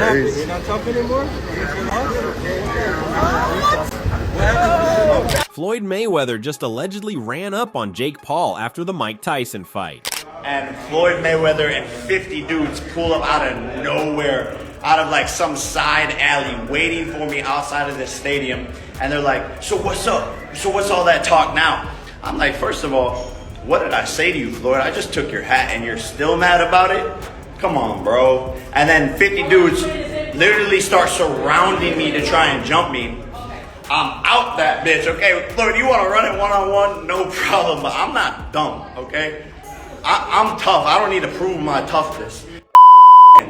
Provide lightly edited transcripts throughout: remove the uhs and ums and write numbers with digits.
crazy. You're not tough anymore? Floyd Mayweather just allegedly ran up on Jake Paul after the Mike Tyson fight. And Floyd Mayweather and 50 dudes pull up out of nowhere, out of like some side alley, waiting for me outside of this stadium. And they're like, so what's up? So what's all that talk now? I'm like, first of all, what did I say to you, Floyd? I just took your hat and you're still mad about it? Come on, bro. And then 50 dudes literally start surrounding me to try and jump me. I'm out that bitch, okay? Floyd, you want to run it one-on-one? No problem, but I'm not dumb, okay? I'm tough. I don't need to prove my toughness.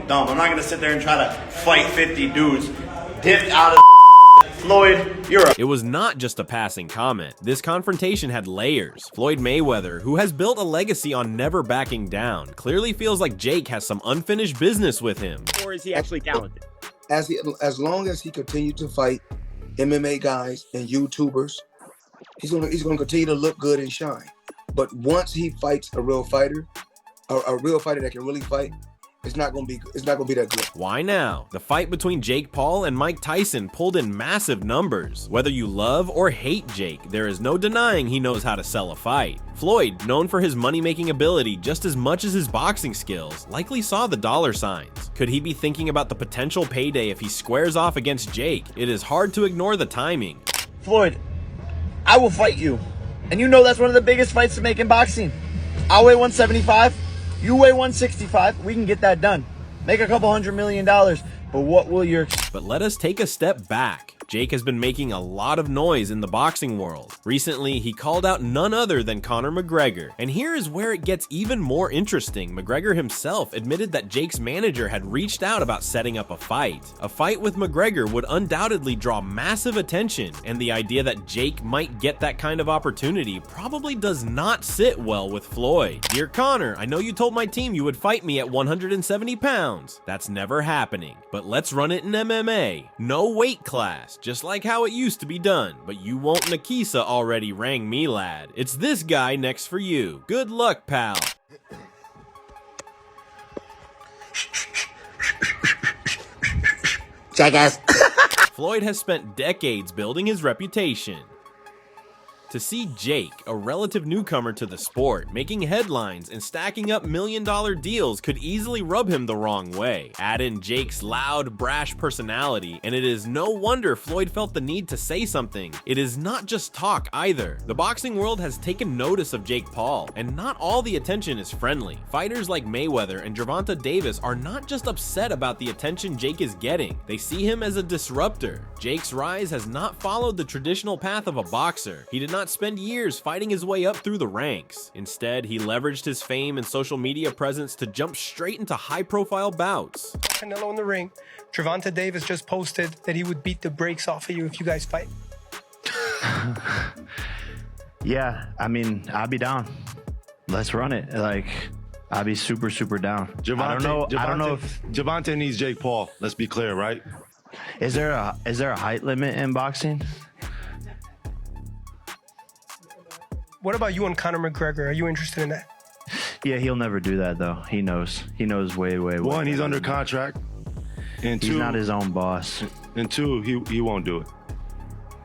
Dumb. I'm not going to sit there and try to fight 50 dudes. Dipped out of Floyd, you're a... It was not just a passing comment. This confrontation had layers. Floyd Mayweather, who has built a legacy on never backing down, clearly feels like Jake has some unfinished business with him. Or is he actually talented? As long as he continues to fight MMA guys and YouTubers, he's gonna continue to look good and shine. But once he fights a real fighter, a real fighter that can really fight, it's not gonna be that good. Why now? The fight between Jake Paul and Mike Tyson pulled in massive numbers. Whether you love or hate Jake, there is no denying he knows how to sell a fight. Floyd, known for his money-making ability just as much as his boxing skills, likely saw the dollar signs. Could he be thinking about the potential payday if he squares off against Jake? It is hard to ignore the timing. Floyd, I will fight you. And you know that's one of the biggest fights to make in boxing. I'll weigh 175. You weigh 165, we can get that done. Make a couple $100 million, but what will your... But let us take a step back. Jake has been making a lot of noise in the boxing world. Recently, he called out none other than Conor McGregor. And here is where it gets even more interesting. McGregor himself admitted that Jake's manager had reached out about setting up a fight. A fight with McGregor would undoubtedly draw massive attention, and the idea that Jake might get that kind of opportunity probably does not sit well with Floyd. Dear Conor, I know you told my team you would fight me at 170 pounds. That's never happening, but let's run it in MMA. No weight class, just like how it used to be done, but you won't Nakisa already rang me, lad. It's this guy next for you. Good luck, pal. Jackass. Floyd has spent decades building his reputation. To see Jake, a relative newcomer to the sport, making headlines and stacking up million-dollar deals could easily rub him the wrong way. Add in Jake's loud, brash personality, and it is no wonder Floyd felt the need to say something. It is not just talk either. The boxing world has taken notice of Jake Paul, and not all the attention is friendly. Fighters like Mayweather and Gervonta Davis are not just upset about the attention Jake is getting. They see him as a disruptor. Jake's rise has not followed the traditional path of a boxer. He did not spend years fighting his way up through the ranks. Instead, he leveraged his fame and social media presence to jump straight into high-profile bouts. Canelo in the ring. Gervonta Davis just posted that he would beat the brakes off of you if you guys fight. Yeah, I mean, I'll be down. Let's run it. Like, I'll be super, super down. I don't know if Gervonta needs Jake Paul. Let's be clear, right? Is there a height limit in boxing? What about you and Conor McGregor? Are you interested in that? Yeah, he'll never do that though. He knows. He knows way. One, he's under contract, and two, he's not his own boss. And two, he won't do it.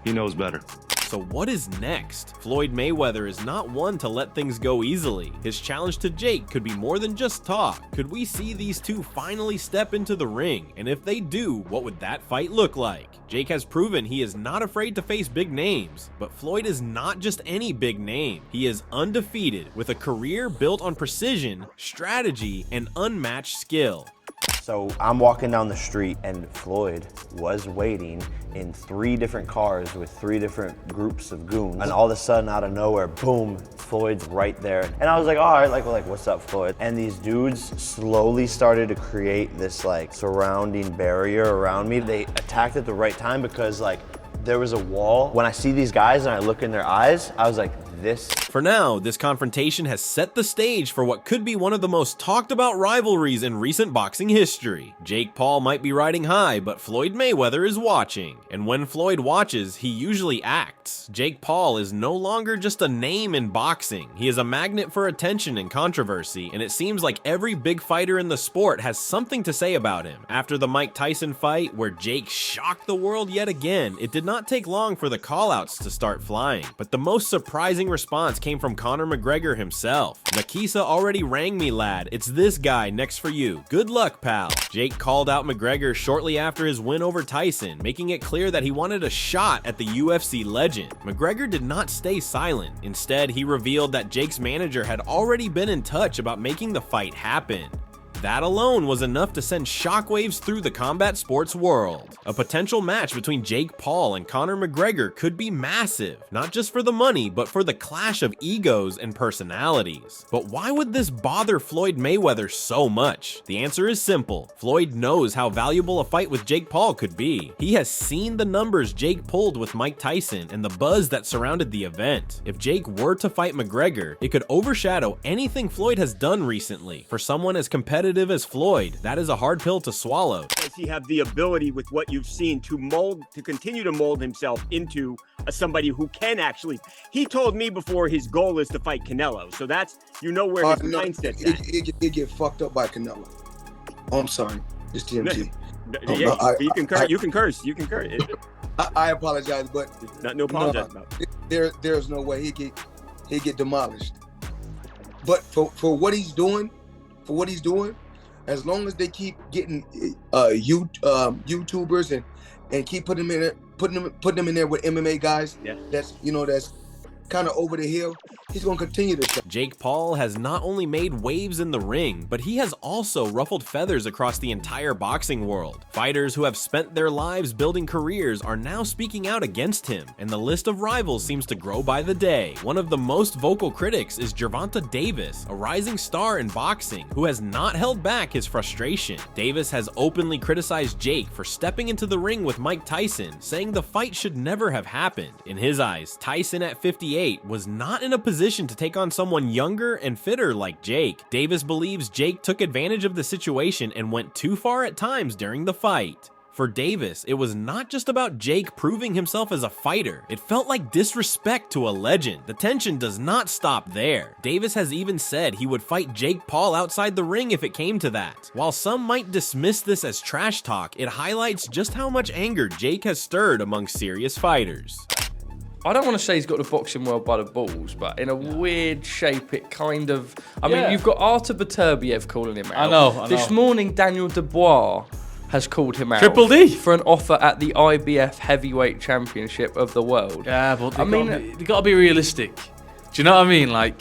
He knows better. So what is next? Floyd Mayweather is not one to let things go easily. His challenge to Jake could be more than just talk. Could we see these two finally step into the ring? And if they do, what would that fight look like? Jake has proven he is not afraid to face big names, but Floyd is not just any big name. He is undefeated with a career built on precision, strategy, and unmatched skill. So I'm walking down the street and Floyd was waiting in 3 different cars with 3 different groups of goons. And all of a sudden, out of nowhere, boom, Floyd's right there. And I was like, all right, like what's up, Floyd? And these dudes slowly started to create this like surrounding barrier around me. They attacked at the right time because like there was a wall. When I see these guys and I look in their eyes, I was like, this. For now, this confrontation has set the stage for what could be one of the most talked about rivalries in recent boxing history. Jake Paul might be riding high, but Floyd Mayweather is watching. And when Floyd watches, he usually acts. Jake Paul is no longer just a name in boxing. He is a magnet for attention and controversy, and it seems like every big fighter in the sport has something to say about him. After the Mike Tyson fight, where Jake shocked the world yet again, it did not take long for the callouts to start flying. But the most surprising response came from Conor McGregor himself. Nakisa already rang me, lad. It's this guy next for you. Good luck, pal. Jake called out McGregor shortly after his win over Tyson, making it clear that he wanted a shot at the UFC legend. McGregor did not stay silent. Instead, he revealed that Jake's manager had already been in touch about making the fight happen. That alone was enough to send shockwaves through the combat sports world. A potential match between Jake Paul and Conor McGregor could be massive, not just for the money, but for the clash of egos and personalities. But why would this bother Floyd Mayweather so much? The answer is simple. Floyd knows how valuable a fight with Jake Paul could be. He has seen the numbers Jake pulled with Mike Tyson and the buzz that surrounded the event. If Jake were to fight McGregor, it could overshadow anything Floyd has done recently. For someone as competitive as Floyd, that is a hard pill to swallow. Does he have the ability with what you've seen to continue to mold himself into somebody who can actually, he told me before his goal is to fight Canelo. So that's, you know, where his mindset's at. It get fucked up by Canelo. Oh, I'm sorry. It's TMT. You can curse. You can curse. I apologize, but no apologize about it. There's no way he get demolished. But for what he's doing, as long as they keep getting YouTubers and keep putting them in there with MMA guys, that's kind of over the hill, he's going to continue to show. Jake Paul has not only made waves in the ring, but he has also ruffled feathers across the entire boxing world. Fighters who have spent their lives building careers are now speaking out against him, and the list of rivals seems to grow by the day. One of the most vocal critics is Gervonta Davis, a rising star in boxing who has not held back his frustration. Davis has openly criticized Jake for stepping into the ring with Mike Tyson, saying the fight should never have happened. In his eyes, Tyson at 58 was not in a position to take on someone younger and fitter like Jake. Davis believes Jake took advantage of the situation and went too far at times during the fight. For Davis, it was not just about Jake proving himself as a fighter. It felt like disrespect to a legend. The tension does not stop there. Davis has even said he would fight Jake Paul outside the ring if it came to that. While some might dismiss this as trash talk, it highlights just how much anger Jake has stirred among serious fighters. I don't want to say he's got the boxing world by the balls, but in a weird shape, it kind of... I mean, you've got Artur Beterbiev calling him out. I know. This morning, Daniel Dubois has called him out. Triple D? For an offer at the IBF Heavyweight Championship of the world. Yeah, but they got to be realistic. Do you know what I mean? Like,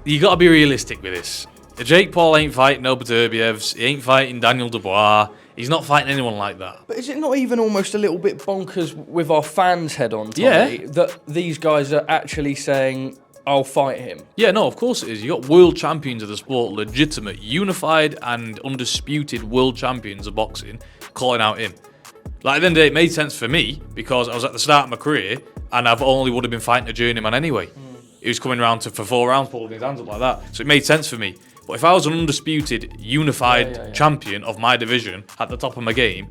you got to be realistic with this. Jake Paul ain't fighting no Beterbievs. He ain't fighting Daniel Dubois. He's not fighting anyone like that. But is it not even almost a little bit bonkers with our fans' head on, Tommy, that these guys are actually saying, I'll fight him? Yeah, no, of course it is. You got world champions of the sport, legitimate, unified and undisputed world champions of boxing, calling out him. Like, at the end of the day, it made sense for me because I was at the start of my career and I've only would have been fighting a journeyman anyway. He was coming around for 4 rounds, pulling his hands up like that. So it made sense for me. But if I was an undisputed, unified champion of my division at the top of my game,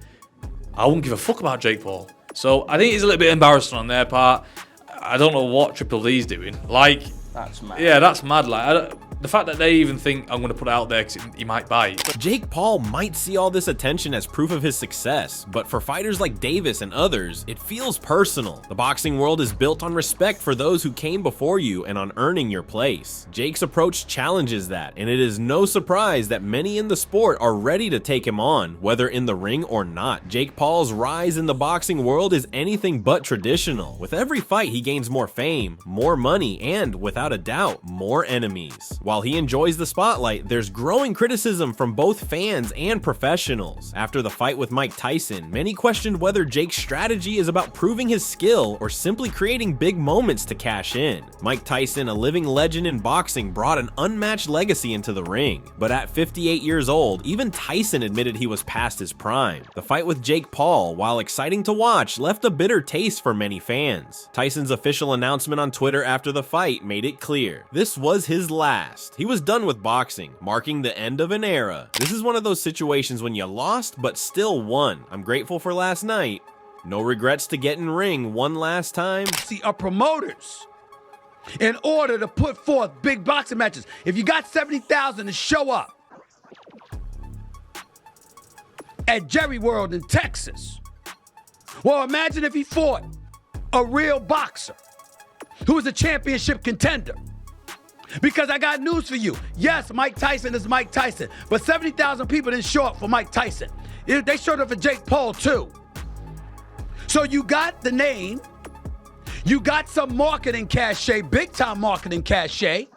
I wouldn't give a fuck about Jake Paul. So I think it's a little bit embarrassing on their part. I don't know what Triple D's doing. Like, that's mad. Yeah, that's mad. Like, the fact that they even think I'm going to put it out there because he might bite. Jake Paul might see all this attention as proof of his success, but for fighters like Davis and others, it feels personal. The boxing world is built on respect for those who came before you and on earning your place. Jake's approach challenges that, and it is no surprise that many in the sport are ready to take him on, whether in the ring or not. Jake Paul's rise in the boxing world is anything but traditional. With every fight, he gains more fame, more money, and, without a doubt, more enemies. While he enjoys the spotlight, there's growing criticism from both fans and professionals. After the fight with Mike Tyson, many questioned whether Jake's strategy is about proving his skill or simply creating big moments to cash in. Mike Tyson, a living legend in boxing, brought an unmatched legacy into the ring. But at 58 years old, even Tyson admitted he was past his prime. The fight with Jake Paul, while exciting to watch, left a bitter taste for many fans. Tyson's official announcement on Twitter after the fight made it clear. This was his last. He was done with boxing, marking the end of an era. This is one of those situations when you lost but still won. I'm grateful for last night. No regrets to get in ring one last time. See, promoters, in order to put forth big boxing matches, if you got 70,000 to show up at Jerry World in Texas, well, imagine if he fought a real boxer who is a championship contender. Because I got news for you. Yes, Mike Tyson is Mike Tyson, but 70,000 people didn't show up for Mike Tyson. They showed up for Jake Paul too. So you got the name, you got some marketing cachet, big time marketing cachet.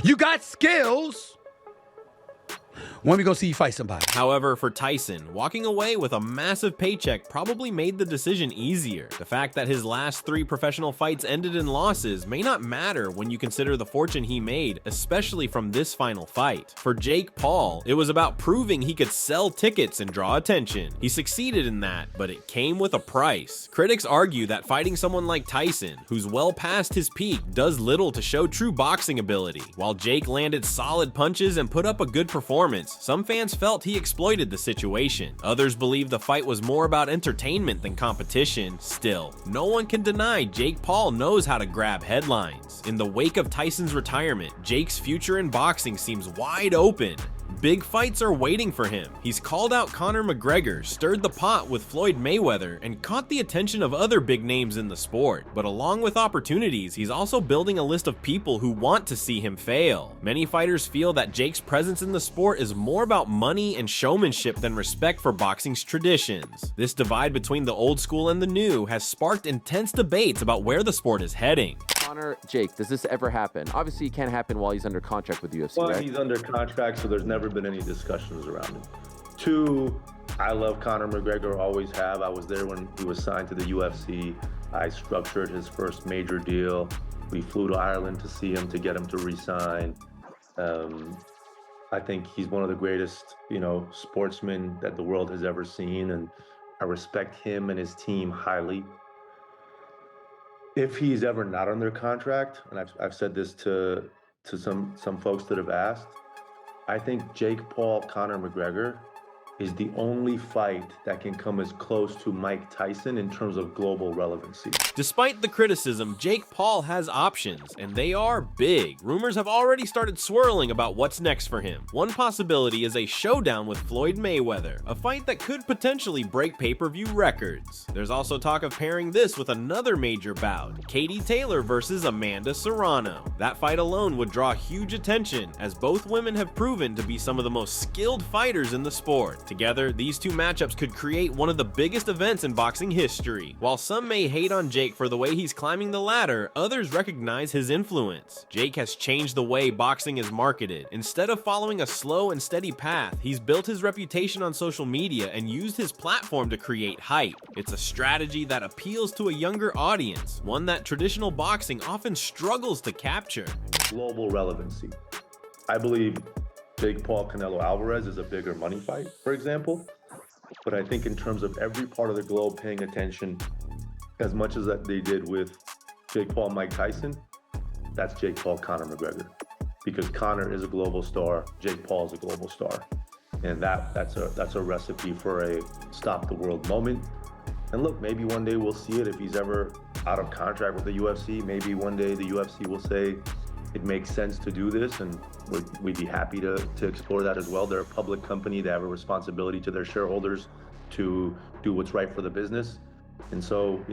You got skills. When we go see you fight somebody. However, for Tyson, walking away with a massive paycheck probably made the decision easier. The fact that his last 3 professional fights ended in losses may not matter when you consider the fortune he made, especially from this final fight. For Jake Paul, it was about proving he could sell tickets and draw attention. He succeeded in that, but it came with a price. Critics argue that fighting someone like Tyson, who's well past his peak, does little to show true boxing ability. While Jake landed solid punches and put up a good performance, some fans felt he exploited the situation. Others believe the fight was more about entertainment than competition. Still, no one can deny Jake Paul knows how to grab headlines. In the wake of Tyson's retirement, Jake's future in boxing seems wide open. Big fights are waiting for him. He's called out Conor McGregor, stirred the pot with Floyd Mayweather, and caught the attention of other big names in the sport. But along with opportunities, he's also building a list of people who want to see him fail. Many fighters feel that Jake's presence in the sport is more about money and showmanship than respect for boxing's traditions. This divide between the old school and the new has sparked intense debates about where the sport is heading. Conor, Jake, does this ever happen? Obviously, it can't happen while he's under contract with the UFC, One, right? he's under contract, so there's never been any discussions around it. 2, I love Conor McGregor, always have. I was there when he was signed to the UFC. I structured his first major deal. We flew to Ireland to see him, to get him to re-sign. I think he's one of the greatest, sportsmen that the world has ever seen, and I respect him and his team highly. If he's ever not under contract, and I've said this to some folks that have asked, I think Jake Paul, Conor McGregor is the only fight that can come as close to Mike Tyson in terms of global relevancy. Despite the criticism, Jake Paul has options, and they are big. Rumors have already started swirling about what's next for him. One possibility is a showdown with Floyd Mayweather, a fight that could potentially break pay-per-view records. There's also talk of pairing this with another major bout, Katie Taylor versus Amanda Serrano. That fight alone would draw huge attention, as both women have proven to be some of the most skilled fighters in the sport. Together, these two matchups could create one of the biggest events in boxing history. While some may hate on Jake for the way he's climbing the ladder, others recognize his influence. Jake has changed the way boxing is marketed. Instead of following a slow and steady path, he's built his reputation on social media and used his platform to create hype. It's a strategy that appeals to a younger audience, one that traditional boxing often struggles to capture. Global relevancy. I believe Jake Paul Canelo Alvarez is a bigger money fight, for example. But I think in terms of every part of the globe paying attention, as much as that they did with Jake Paul Mike Tyson, that's Jake Paul Conor McGregor. Because Conor is a global star, Jake Paul is a global star. And that's a recipe for a stop the world moment. And look, maybe one day we'll see it if he's ever out of contract with the UFC. Maybe one day the UFC will say it makes sense to do this, and we'd be happy to explore that as well. They're a public company. They have a responsibility to their shareholders to do what's right for the business. And so,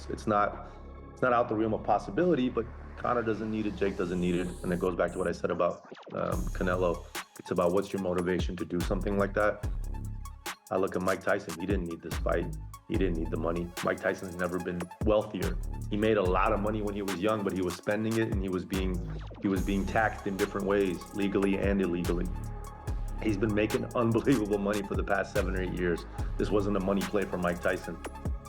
it's not out the realm of possibility, but Conor doesn't need it, Jake doesn't need it. And it goes back to what I said about Canelo. It's about what's your motivation to do something like that. I look at Mike Tyson. He didn't need this fight. He didn't need the money. Mike Tyson's never been wealthier. He made a lot of money when he was young, but he was spending it and he was being taxed in different ways, legally and illegally. He's been making unbelievable money for the past 7 or 8 years. This wasn't a money play for Mike Tyson.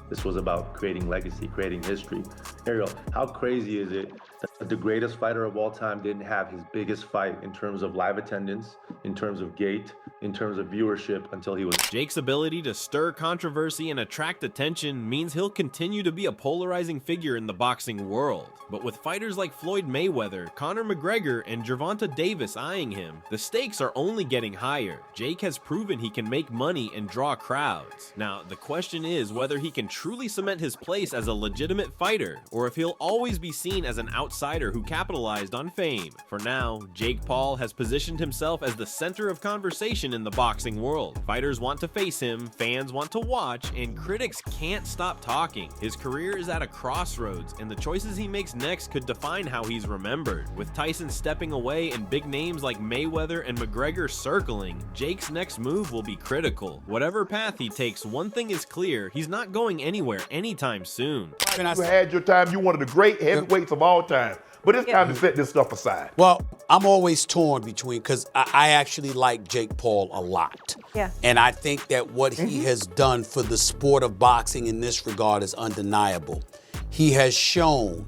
This was about creating legacy, creating history. Ariel, how crazy is it that the greatest fighter of all time didn't have his biggest fight in terms of live attendance, in terms of gate, in terms of viewership until he was... Jake's ability to stir controversy and attract attention means he'll continue to be a polarizing figure in the boxing world. But with fighters like Floyd Mayweather, Conor McGregor, and Gervonta Davis eyeing him, the stakes are only getting higher. Jake has proven he can make money and draw crowds. Now, the question is whether he can truly cement his place as a legitimate fighter, or if he'll always be seen as an outsider who capitalized on fame. For now, Jake Paul has positioned himself as the center of conversation in the boxing world. Fighters want to face him, fans want to watch, and critics can't stop talking. His career is at a crossroads, and the choices he makes next could define how he's remembered. With Tyson stepping away and big names like Mayweather and McGregor circling, Jake's next move will be critical. Whatever path he takes, one thing is clear, he's not going anywhere anytime soon. You had your time, you're one of the great heavyweights of all time. But it's time to set this stuff aside. Well, I'm always torn between, because I actually like Jake Paul a lot. Yeah. And I think that what he has done for the sport of boxing in this regard is undeniable. He has shown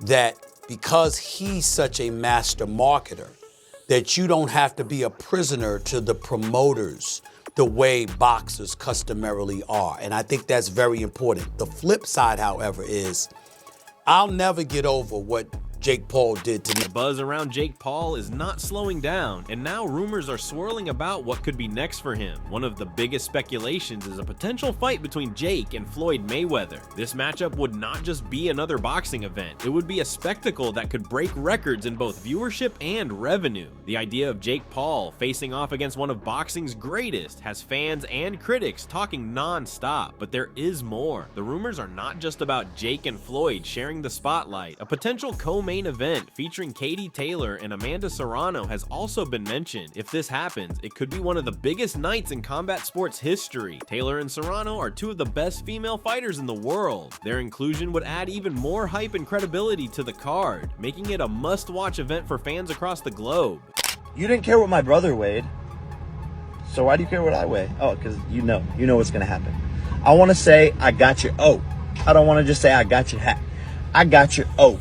that because he's such a master marketer, that you don't have to be a prisoner to the promoters the way boxers customarily are. And I think that's very important. The flip side, however, is I'll never get over what Jake Paul did to me. The buzz around Jake Paul is not slowing down, and now rumors are swirling about what could be next for him. One of the biggest speculations is a potential fight between Jake and Floyd Mayweather. This matchup would not just be another boxing event, it would be a spectacle that could break records in both viewership and revenue. The idea of Jake Paul facing off against one of boxing's greatest has fans and critics talking non-stop, but there is more. The rumors are not just about Jake and Floyd sharing the spotlight. A potential co-main event featuring Katie Taylor and Amanda Serrano has also been mentioned. If this happens, it could be one of the biggest nights in combat sports history. Taylor and Serrano are two of the best female fighters in the world. Their inclusion would add even more hype and credibility to the card, making it a must-watch event for fans across the globe. You didn't care what my brother weighed, so why do you care what I weigh? Oh, because you know what's gonna happen. I want to say I got your O. I don't want to just say I got your hat. I got your O.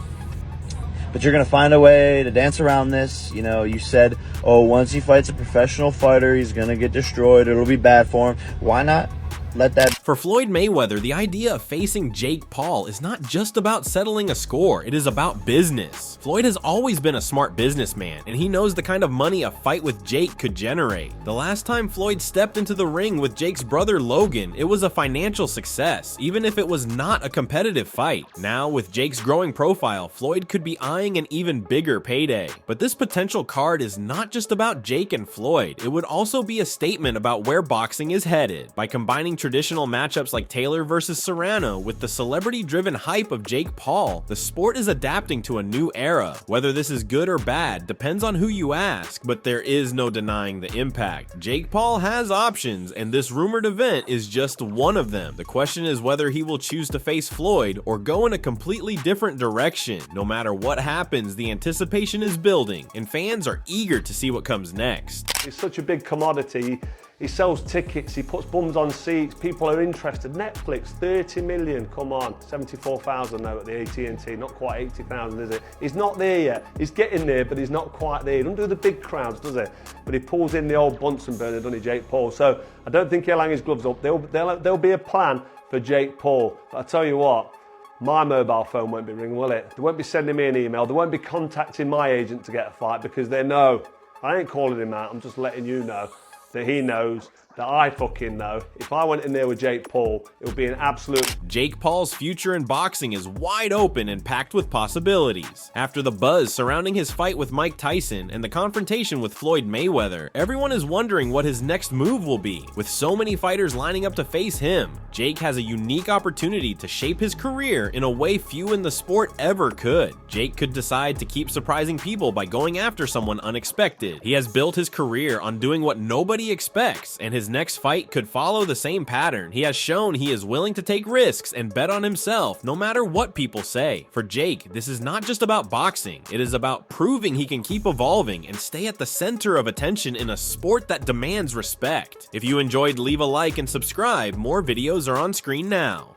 But you're going to find a way to dance around this. You know, you said, oh, once he fights a professional fighter, he's going to get destroyed. It'll be bad for him. Why not let that... For Floyd Mayweather, the idea of facing Jake Paul is not just about settling a score, it is about business. Floyd has always been a smart businessman, and he knows the kind of money a fight with Jake could generate. The last time Floyd stepped into the ring with Jake's brother Logan, it was a financial success, even if it was not a competitive fight. Now, with Jake's growing profile, Floyd could be eyeing an even bigger payday. But this potential card is not just about Jake and Floyd, it would also be a statement about where boxing is headed. By combining traditional matchups like Taylor versus Serrano with the celebrity-driven hype of Jake Paul, the sport is adapting to a new era. Whether this is good or bad depends on who you ask, but there is no denying the impact. Jake Paul has options, and this rumored event is just one of them. The question is whether he will choose to face Floyd or go in a completely different direction. No matter what happens, the anticipation is building, and fans are eager to see what comes next. It's such a big commodity. He sells tickets, he puts bums on seats, people are interested. Netflix, 30 million, come on. 74,000 now at the AT&T, not quite 80,000, is it? He's not there yet. He's getting there, but he's not quite there. He doesn't do the big crowds, does he? But he pulls in the old Bunsen burner, doesn't he, Jake Paul? So I don't think he'll hang his gloves up. There'll be a plan for Jake Paul. But I tell you what, my mobile phone won't be ringing, will it? They won't be sending me an email. They won't be contacting my agent to get a fight because they know. I ain't calling him out, I'm just letting you know that he knows, that I fucking know. If I went in there with Jake Paul, it would be an absolute... Jake Paul's future in boxing is wide open and packed with possibilities. After the buzz surrounding his fight with Mike Tyson and the confrontation with Floyd Mayweather, everyone is wondering what his next move will be. With so many fighters lining up to face him, Jake has a unique opportunity to shape his career in a way few in the sport ever could. Jake could decide to keep surprising people by going after someone unexpected. He has built his career on doing what nobody expects, and his His next fight could follow the same pattern. He has shown he is willing to take risks and bet on himself, no matter what people say. For Jake, this is not just about boxing. It is about proving he can keep evolving and stay at the center of attention in a sport that demands respect. If you enjoyed, leave a like and subscribe. More videos are on screen now.